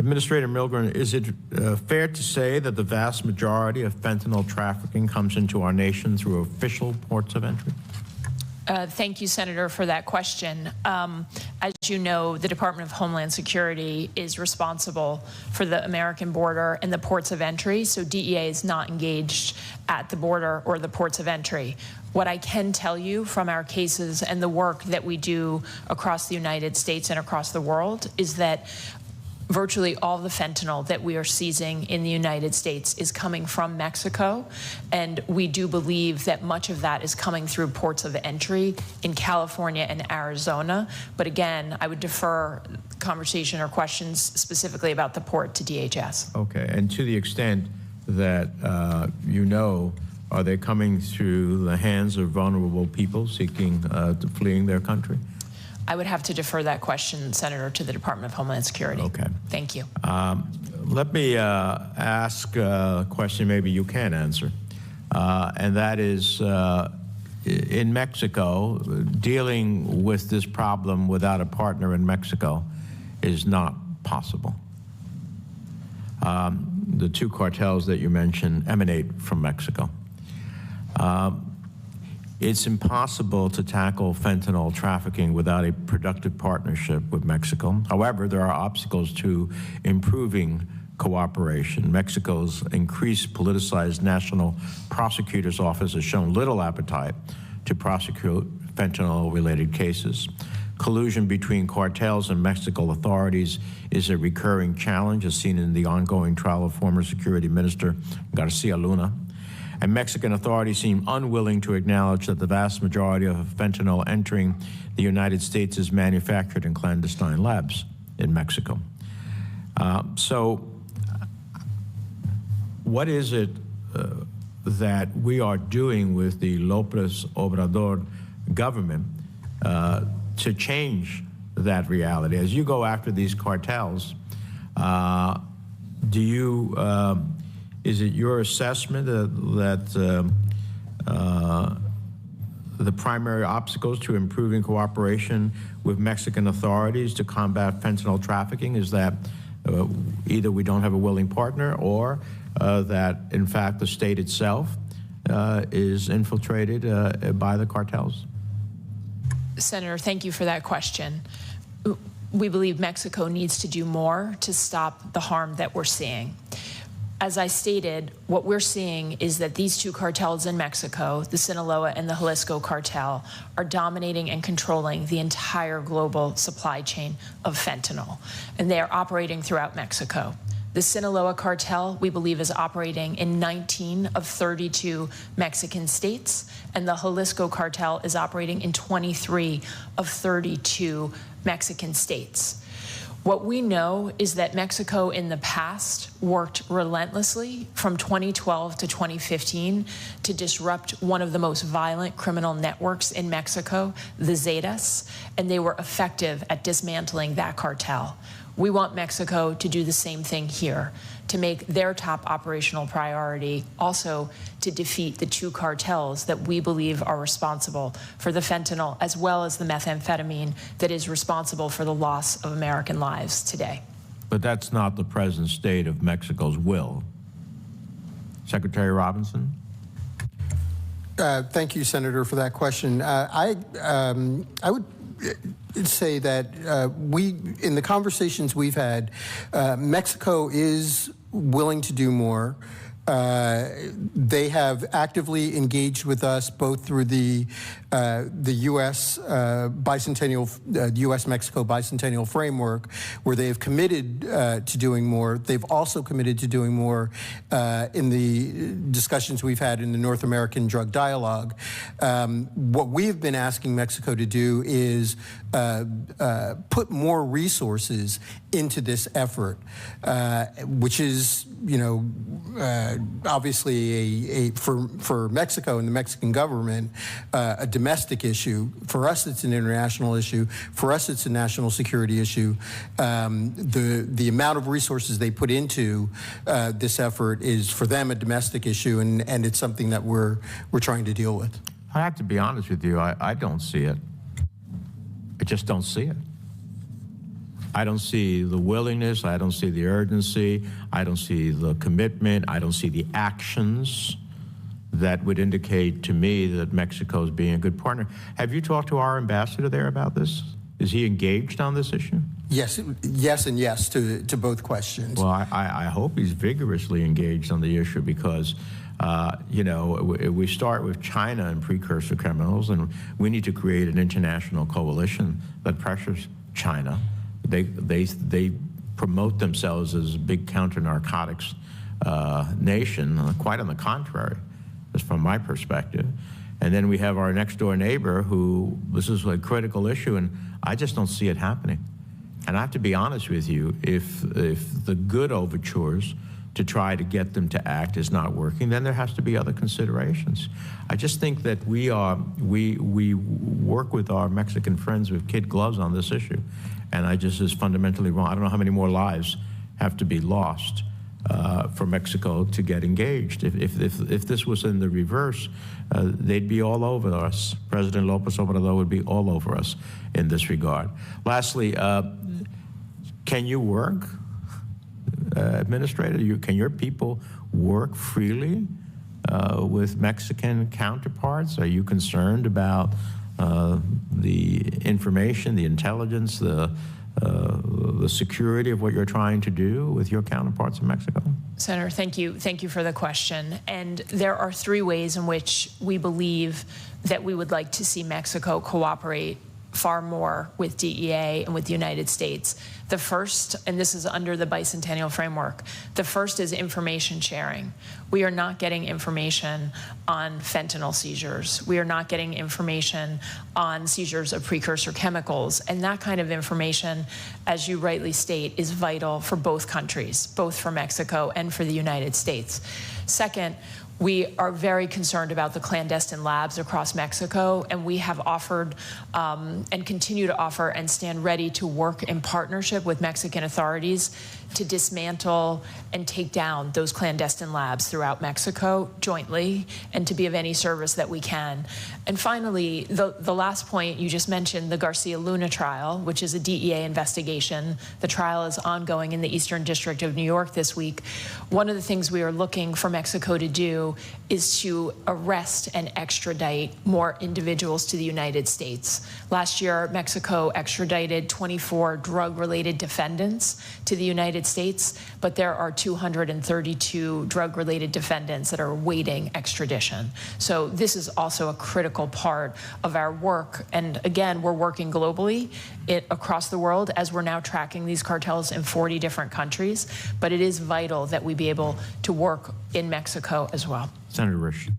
Administrator Milgram, is it fair to say that the vast majority of fentanyl trafficking comes into our nation through official ports of entry? Thank you, Senator, for that question. As you know, the Department of Homeland Security is responsible for the American border and the ports of entry, so DEA is not engaged at the border or the ports of entry. What I can tell you from our cases and the work that we do across the United States and across the world is that virtually all the fentanyl that we are seizing in the United States is coming from Mexico, and we do believe that much of that is coming through ports of entry in California and Arizona. But again, I would defer conversation or questions specifically about the port to DHS. Okay, and to the extent that you know, are they coming through the hands of vulnerable people seeking fleeing their country? I would have to defer that question, Senator, to the Department of Homeland Security. Okay. Thank you. Let me ask a question maybe you can answer, and that is, in Mexico, dealing with this problem without a partner in Mexico is not possible. The two cartels that you mentioned emanate from Mexico. It's impossible to tackle fentanyl trafficking without a productive partnership with Mexico. However, there are obstacles to improving cooperation. Mexico's increased politicized National Prosecutor's Office has shown little appetite to prosecute fentanyl-related cases. Collusion between cartels and Mexican authorities is a recurring challenge, as seen in the ongoing trial of former Security Minister Garcia Luna. And Mexican authorities seem unwilling to acknowledge that the vast majority of fentanyl entering the United States is manufactured in clandestine labs in Mexico. So what is it that we are doing with the López Obrador government to change that reality? As you go after these cartels, is it your assessment that the primary obstacles to improving cooperation with Mexican authorities to combat fentanyl trafficking is that either we don't have a willing partner or that, in fact, the state itself is infiltrated by the cartels? Senator, thank you for that question. We believe Mexico needs to do more to stop the harm that we're seeing. As I stated, what we're seeing is that these two cartels in Mexico, the Sinaloa and the Jalisco cartel, are dominating and controlling the entire global supply chain of fentanyl, and they are operating throughout Mexico. The Sinaloa cartel, we believe, is operating in 19 of 32 Mexican states, and the Jalisco cartel is operating in 23 of 32 Mexican states. What we know is that Mexico in the past worked relentlessly from 2012 to 2015 to disrupt one of the most violent criminal networks in Mexico, the Zetas, and they were effective at dismantling that cartel. We want Mexico to do the same thing here, to make their top operational priority also to defeat the two cartels that we believe are responsible for the fentanyl as well as the methamphetamine that is responsible for the loss of American lives today. But that's not the present state of Mexico's will. Secretary Robinson? Thank you, Senator, for that question. I would say that in the conversations we've had, Mexico is willing to do more. They have actively engaged with us both through the U.S. U.S.-Mexico bicentennial framework, where they have committed to doing more. They've also committed to doing more in the discussions we've had in the North American Drug Dialogue. What we've been asking Mexico to do is put more resources into this effort, which is, obviously for Mexico and the Mexican government, a domestic issue. For us, it's an international issue. For us, it's a national security issue. The amount of resources they put into this effort is, for them, a domestic issue, and it's something that we're trying to deal with. I have to be honest with you, I don't see it. I just don't see it. I don't see the willingness, I don't see the urgency, I don't see the commitment, I don't see the actions that would indicate to me that Mexico is being a good partner. Have you talked to our ambassador there about this? Is he engaged on this issue? Yes, and yes to both questions. Well, I hope he's vigorously engaged on the issue because, you know, we start with China and precursor criminals, and we need to create an international coalition that pressures China. They promote themselves as a big counter-narcotics nation, quite on the contrary, just from my perspective. And then we have our next-door neighbor who, this is a critical issue, and I just don't see it happening. And I have to be honest with you, if the good overtures to try to get them to act is not working, then there has to be other considerations. I just think that we work with our Mexican friends with kid gloves on this issue, and I just is fundamentally wrong. I don't know how many more lives have to be lost for Mexico to get engaged. If this was in the reverse, they'd be all over us. President López Obrador would be all over us in this regard. Lastly, can you work, Administrator? Can your people work freely with Mexican counterparts? Are you concerned about the information, the intelligence, the security of what you're trying to do with your counterparts in Mexico? Senator, thank you. Thank you for the question. And there are three ways in which we believe that we would like to see Mexico cooperate far more with DEA and with the United States. The first, and this is under the bicentennial framework, the first is information sharing. We are not getting information on fentanyl seizures. We are not getting information on seizures of precursor chemicals. And that kind of information, as you rightly state, is vital for both countries, both for Mexico and for the United States. Second, we are very concerned about the clandestine labs across Mexico, and we have offered and continue to offer and stand ready to work in partnership with Mexican authorities to dismantle and take down those clandestine labs throughout Mexico jointly and to be of any service that we can. And finally, the last point you just mentioned, the Garcia Luna trial, which is a DEA investigation. The trial is ongoing in the Eastern District of New York this week. One of the things we are looking for Mexico to do is to arrest and extradite more individuals to the United States. Last year, Mexico extradited 24 drug-related defendants to the United States, but there are 232 drug-related defendants that are awaiting extradition. So this is also a critical part of our work. And again, we're working globally across the world as we're now tracking these cartels in 40 different countries. But it is vital that we be able to work in Mexico as well. Senator Risch.